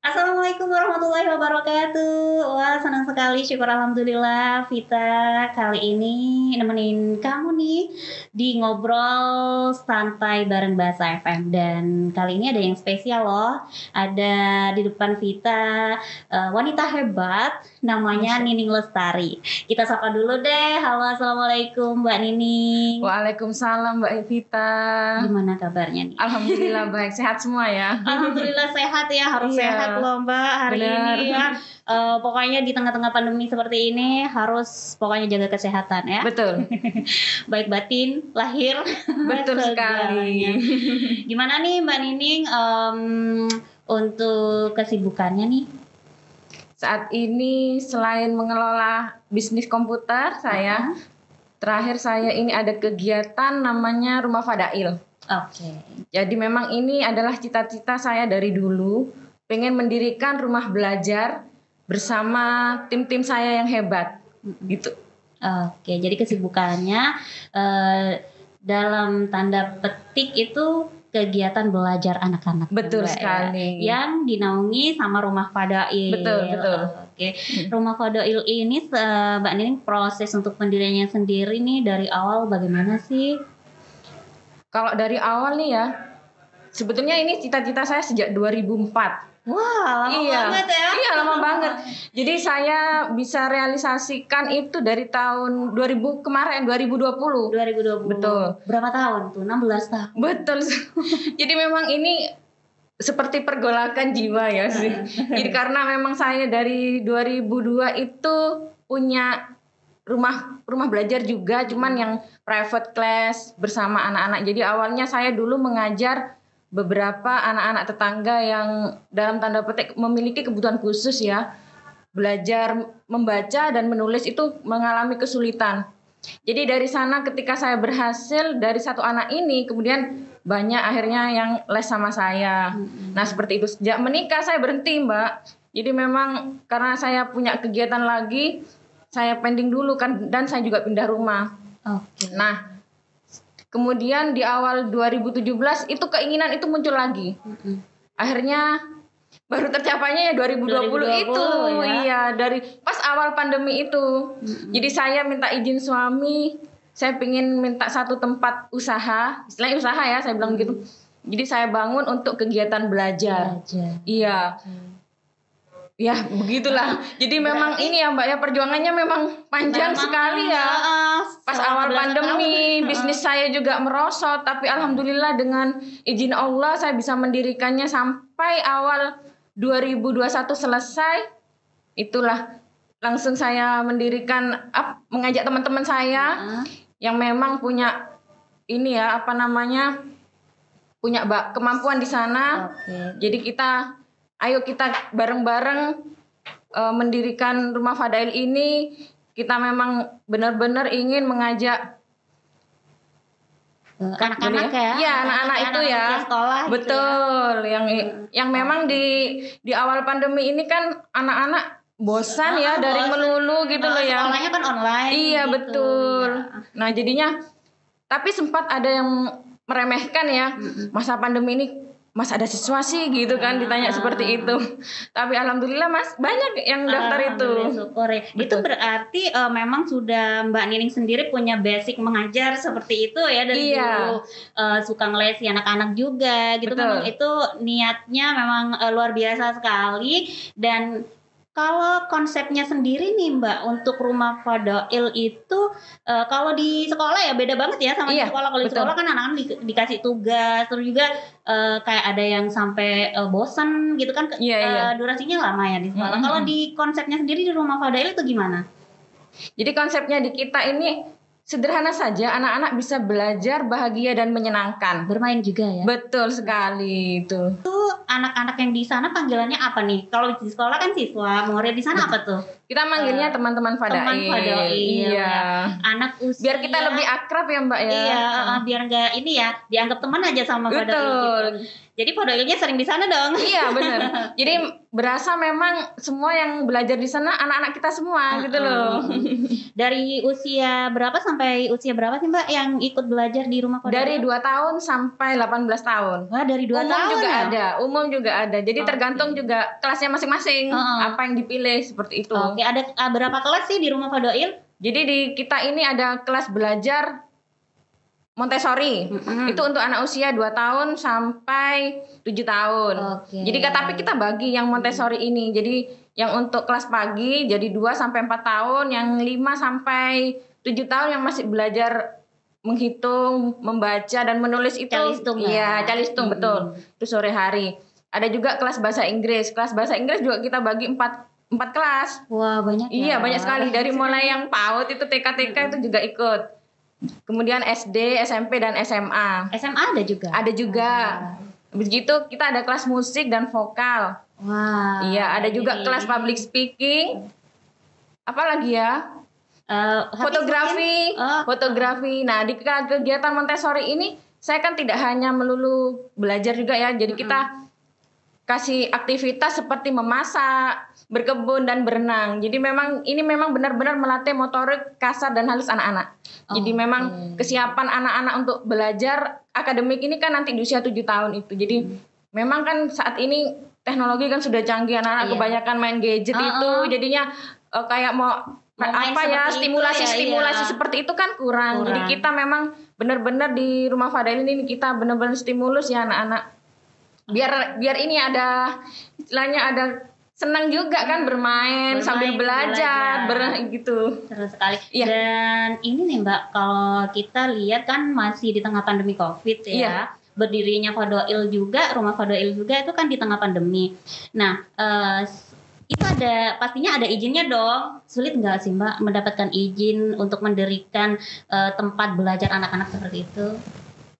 Assalamualaikum warahmatullahi wabarakatuh. Wah, senang sekali, syukur alhamdulillah Vita kali ini nemenin kamu nih di ngobrol santai bareng Bahasa FM. Dan kali ini ada yang spesial loh. Ada di depan Vita wanita hebat namanya Nining Lestari. Kita sapa dulu deh. Halo, assalamualaikum Mbak Nining. Waalaikumsalam Mbak Evita. Gimana kabarnya nih? Alhamdulillah baik, sehat semua ya. Alhamdulillah sehat ya, harus Iya. sehat loh Mbak hari Benar. ini ya. Pokoknya di tengah-tengah pandemi seperti ini harus pokoknya jaga kesehatan ya. Betul. Baik batin, lahir. Betul sekali. segalanya. Gimana nih Mbak Nining untuk kesibukannya nih? Saat ini selain mengelola bisnis komputer terakhir saya ini ada kegiatan namanya Rumah Fadail. Oke. Jadi memang ini adalah cita-cita saya dari dulu, pengen mendirikan rumah belajar bersama tim-tim saya yang hebat gitu. Oke, jadi kesibukannya dalam tanda petik itu kegiatan belajar anak-anak. Betul Mbak, sekali. Ya, yang dinaungi sama Rumah Fadail. Betul. Oke, Rumah Fadail ini Mbak Nining proses untuk pendiriannya sendiri nih dari awal bagaimana sih? Kalau dari awal nih ya, sebetulnya ini cita-cita saya sejak 2004. Wah, lama banget ya. Iya, lama banget. Jadi saya bisa realisasikan itu dari tahun 2020. 2020. Betul. Berapa tahun tuh? 16 tahun. Betul. Jadi memang ini seperti pergolakan jiwa ya sih. Jadi karena memang saya dari 2002 itu punya rumah belajar juga, cuman yang private class bersama anak-anak. Jadi awalnya saya dulu mengajar beberapa anak-anak tetangga yang dalam tanda petik memiliki kebutuhan khusus ya. Belajar membaca dan menulis itu mengalami kesulitan. Jadi dari sana ketika saya berhasil dari satu anak ini, kemudian banyak akhirnya yang les sama saya. Nah seperti itu, sejak menikah saya berhenti Mbak. Jadi memang karena saya punya kegiatan lagi, saya pending dulu kan, dan saya juga pindah rumah. Oke. Nah, kemudian di awal 2017 itu keinginan itu muncul lagi. Akhirnya baru tercapainya ya 2020 itu. ya. Iya, dari pas awal pandemi itu. Jadi saya minta izin suami, saya pengen minta satu tempat usaha, istilahnya usaha ya, saya bilang gitu. Jadi saya bangun untuk kegiatan belajar. Iya. Ya begitulah. Jadi memang ini ya Mbak ya, perjuangannya memang panjang sekali ya. Pas awal pandemi bisnis saya juga merosot, tapi alhamdulillah dengan izin Allah saya bisa mendirikannya sampai awal 2021 selesai. Itulah langsung saya mendirikan, mengajak teman-teman saya yang memang punya ini ya punya kemampuan di sana. Jadi ayo kita bareng-bareng mendirikan Rumah Fadail ini. Kita memang benar-benar ingin mengajak anak-anak ya. Iya, anak-anak itu ya. Sekolah betul. Gitu ya. Yang memang di awal pandemi ini kan anak-anak bosan ya dari melulu gitu loh ya. Sekolahnya kan online. Iya, gitu, betul. Ya. Nah, jadinya tapi sempat ada yang meremehkan ya. Masa pandemi ini Mas ada siswa sih gitu kan, ditanya seperti itu. Tapi alhamdulillah Mas banyak yang daftar itu. Syukur ya. Itu berarti memang sudah Mbak Nining sendiri punya basic mengajar seperti itu ya dari dulu suka ngelesi anak-anak juga gitu. Betul. Memang itu niatnya memang luar biasa sekali. Dan kalau konsepnya sendiri nih Mbak untuk Rumah Fadail itu kalau di sekolah ya beda banget ya sama di sekolah. Kalau di sekolah kan anak-anak dikasih tugas, terus juga kayak ada yang sampai bosan gitu kan. Durasinya lama ya di sekolah. Kalau di konsepnya sendiri di Rumah Fadail itu gimana? Jadi konsepnya di kita ini sederhana saja, anak-anak bisa belajar bahagia dan menyenangkan. Bermain juga ya. Betul sekali itu. Anak-anak yang di sana panggilannya apa nih? Kalau di sekolah kan siswa, murid, di sana apa tuh? Kita manggilnya teman-teman Fadail. Teman Fadail. Iya. Ya. Anak usia. Biar kita lebih akrab ya Mbak ya. Iya, biar nggak ini ya dianggap teman aja sama Fadail. Betul. Gitu. Jadi Fadailnya sering di sana dong. Iya benar. Jadi berasa memang semua yang belajar di sana anak-anak kita semua gitu loh. Dari usia berapa sampai usia berapa sih Mbak yang ikut belajar di rumah Fadail? Dari 2 tahun sampai 18 tahun. Wah, dari 2 Umum tahun juga ya? ada, umum juga ada. Jadi Oke. tergantung juga kelasnya masing-masing apa yang dipilih seperti itu. Oke, ada berapa kelas sih di rumah Fadail? Jadi di kita ini ada kelas belajar Montessori. Itu untuk anak usia 2 tahun sampai 7 tahun. Oke. Jadi tapi kita bagi yang Montessori ini. Jadi yang untuk kelas pagi jadi 2 sampai 4 tahun, yang 5 sampai 7 tahun yang masih belajar menghitung, membaca dan menulis itu. Calistung ya? Iya, calistung betul. Itu sore hari. Ada juga kelas bahasa Inggris. Kelas bahasa Inggris juga kita bagi 4 kelas. Wah, banyak ya. Iya, banyak sekali. Dari mulai yang PAUD itu TK itu juga ikut. Kemudian SD, SMP dan SMA. SMA ada juga? Ada juga. Begitu kita ada kelas musik dan vokal. Wah. Iya, ada juga kelas public speaking. Apalagi ya? Fotografi. Fotografi. Nah, di kegiatan Montessori ini saya kan tidak hanya melulu belajar juga ya. Jadi kita kasih aktivitas seperti memasak, berkebun dan berenang. Jadi ini memang benar-benar melatih motorik kasar dan halus anak-anak. Jadi memang kesiapan anak-anak untuk belajar akademik ini kan nanti di usia 7 tahun itu. Jadi memang kan saat ini teknologi kan sudah canggih, anak-anak kebanyakan main gadget itu. Jadinya kayak mau apa ya, stimulasi seperti itu kan kurang. Jadi kita memang benar-benar di rumah Fadail ini kita benar-benar stimulus ya anak-anak. Biar ini ada istilahnya ada senang juga kan bermain sambil belajar gitu. Seru sekali. Iya. Dan ini nih Mbak, kalau kita lihat kan masih di tengah pandemi Covid ya. Iya. Berdirinya Fadail juga, rumah Fadail juga itu kan di tengah pandemi. Nah, itu pastinya ada izinnya dong. Sulit nggak sih Mbak mendapatkan izin untuk mendirikan tempat belajar anak-anak seperti itu?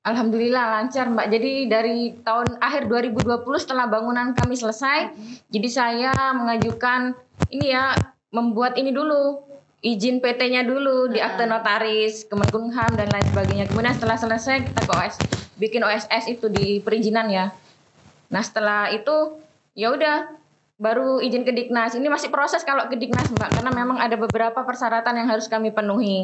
Alhamdulillah lancar Mbak. Jadi dari tahun akhir 2020 setelah bangunan kami selesai, jadi saya mengajukan ini ya, membuat ini dulu, izin PT-nya dulu di akte notaris, Kemenkumham dan lain sebagainya. Kemudian setelah selesai kita bikin OSS itu di perizinan ya. Nah setelah itu ya udah baru izin ke Diknas. Ini masih proses kalau ke Diknas Mbak, karena memang ada beberapa persyaratan yang harus kami penuhi.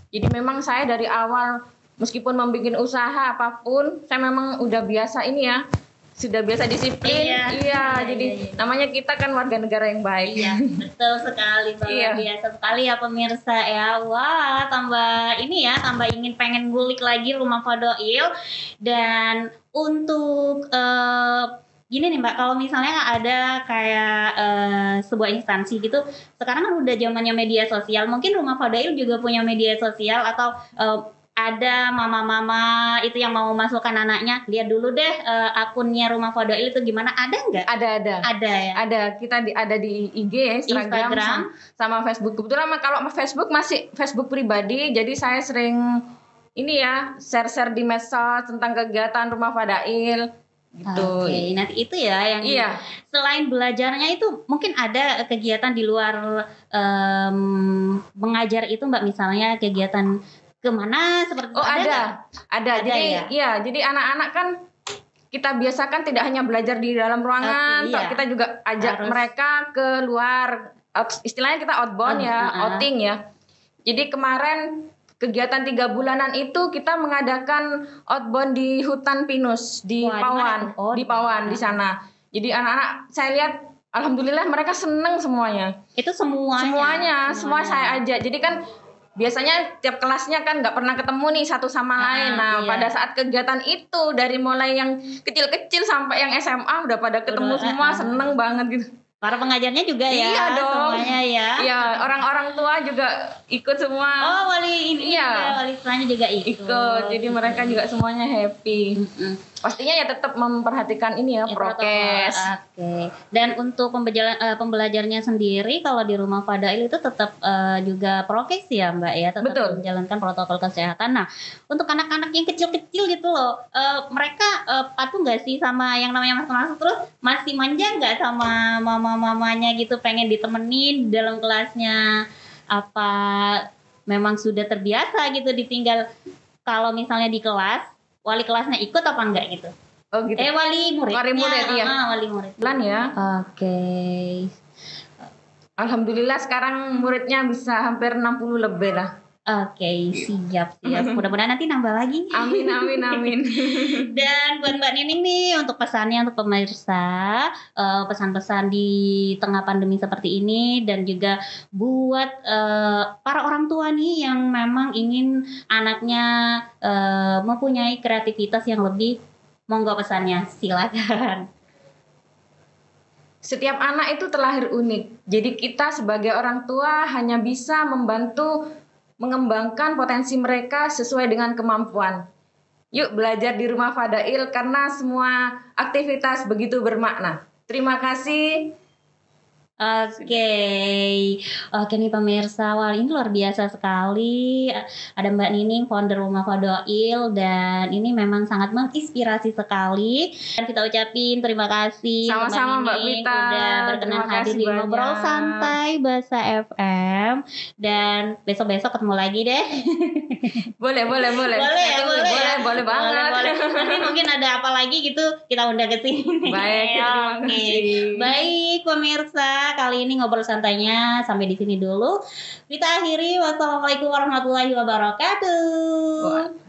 Jadi memang saya dari awal meskipun membuat usaha apapun, saya memang udah biasa ini ya, sudah biasa disiplin. Iya, jadi namanya kita kan warga negara yang baik. Iya, betul sekali, biasa sekali ya pemirsa ya. Wah, tambah ini ya, tambah pengen ngulik lagi rumah Fadail. Dan untuk gini nih Mbak, kalau misalnya ada kayak sebuah instansi gitu, sekarang kan udah zamannya media sosial, mungkin rumah Fadail juga punya media sosial atau ada mama-mama itu yang mau masukkan anaknya, lihat dulu deh akunnya rumah Fadail itu gimana, ada nggak? Ada ya. Ada, kita ada di IG, Instagram. Sama Facebook. Kebetulan kalau Facebook masih Facebook pribadi, jadi saya sering ini ya share di medsos tentang kegiatan rumah Fadail. Gitu. Oke, nanti itu ya yang selain belajarnya itu mungkin ada kegiatan di luar mengajar itu Mbak, misalnya kegiatan kemana seperti itu? Ada. Jadi ya? Jadi anak-anak kan kita biasakan tidak hanya belajar di dalam ruangan, kita juga ajak mereka ke luar, istilahnya kita outbound outing ya. Jadi kemarin kegiatan 3 bulanan itu kita mengadakan outbound di hutan pinus di Pawan, di sana. Jadi anak-anak saya lihat alhamdulillah mereka senang semuanya. Itu semuanya saya ajak. Jadi kan biasanya tiap kelasnya kan nggak pernah ketemu nih satu sama lain. Nah, pada saat kegiatan itu dari mulai yang kecil-kecil sampai yang SMA udah pada ketemu semua, seneng banget gitu. Para pengajarnya juga ya? Iya dong. Semuanya ya? Iya, orang-orang tua juga ikut semua. Oh, wali tuanya juga ikut. Jadi mereka juga semuanya happy. Pastinya ya tetap memperhatikan ini ya, prokes. Oke. Dan untuk pembelajarnya sendiri kalau di rumah Fadail itu tetap juga prokes ya Mbak ya, tetap menjalankan protokol kesehatan. Nah, untuk anak-anak yang kecil-kecil gitu loh, mereka patuh nggak sih sama yang namanya masuk-masuk, terus masih manja nggak sama mamanya gitu, pengen ditemenin dalam kelasnya, apa memang sudah terbiasa gitu ditinggal kalau misalnya di kelas wali kelasnya ikut apa enggak gitu? Oh gitu. Wali muridnya. Wali murid, iya. Wali murid. Bulan ya. Oke. Alhamdulillah sekarang muridnya bisa hampir 60 lebih lah. Oke, siap. Mudah-mudahan nanti nambah lagi. Amin, amin, amin. Dan buat Mbak Nining nih, untuk pesannya untuk pemirsa, pesan-pesan di tengah pandemi seperti ini, dan juga buat para orang tua nih yang memang ingin anaknya mempunyai kreativitas yang lebih, monggo pesannya, silakan. Setiap anak itu terlahir unik. Jadi kita sebagai orang tua hanya bisa membantu mengembangkan potensi mereka sesuai dengan kemampuan. Yuk belajar di rumah Fadail karena semua aktivitas begitu bermakna. Terima kasih. Oke nih pemirsa, wah ini luar biasa sekali. Ada Mbak Nining, founder Rumah Fadail, dan ini memang sangat menginspirasi sekali. Dan kita ucapin terima kasih sama-sama Mbak Nining Vita, udah berkenan hadir di Ngobrol Santai Basa FM. Dan besok-besok ketemu lagi deh. Boleh Boleh banget. Boleh. Nanti mungkin ada apa lagi gitu, kita undang ke sini. Baik, terima kasih. Baik pemirsa, kali ini ngobrol santainya sampai di sini dulu. Kita akhiri. Wassalamualaikum warahmatullahi wabarakatuh.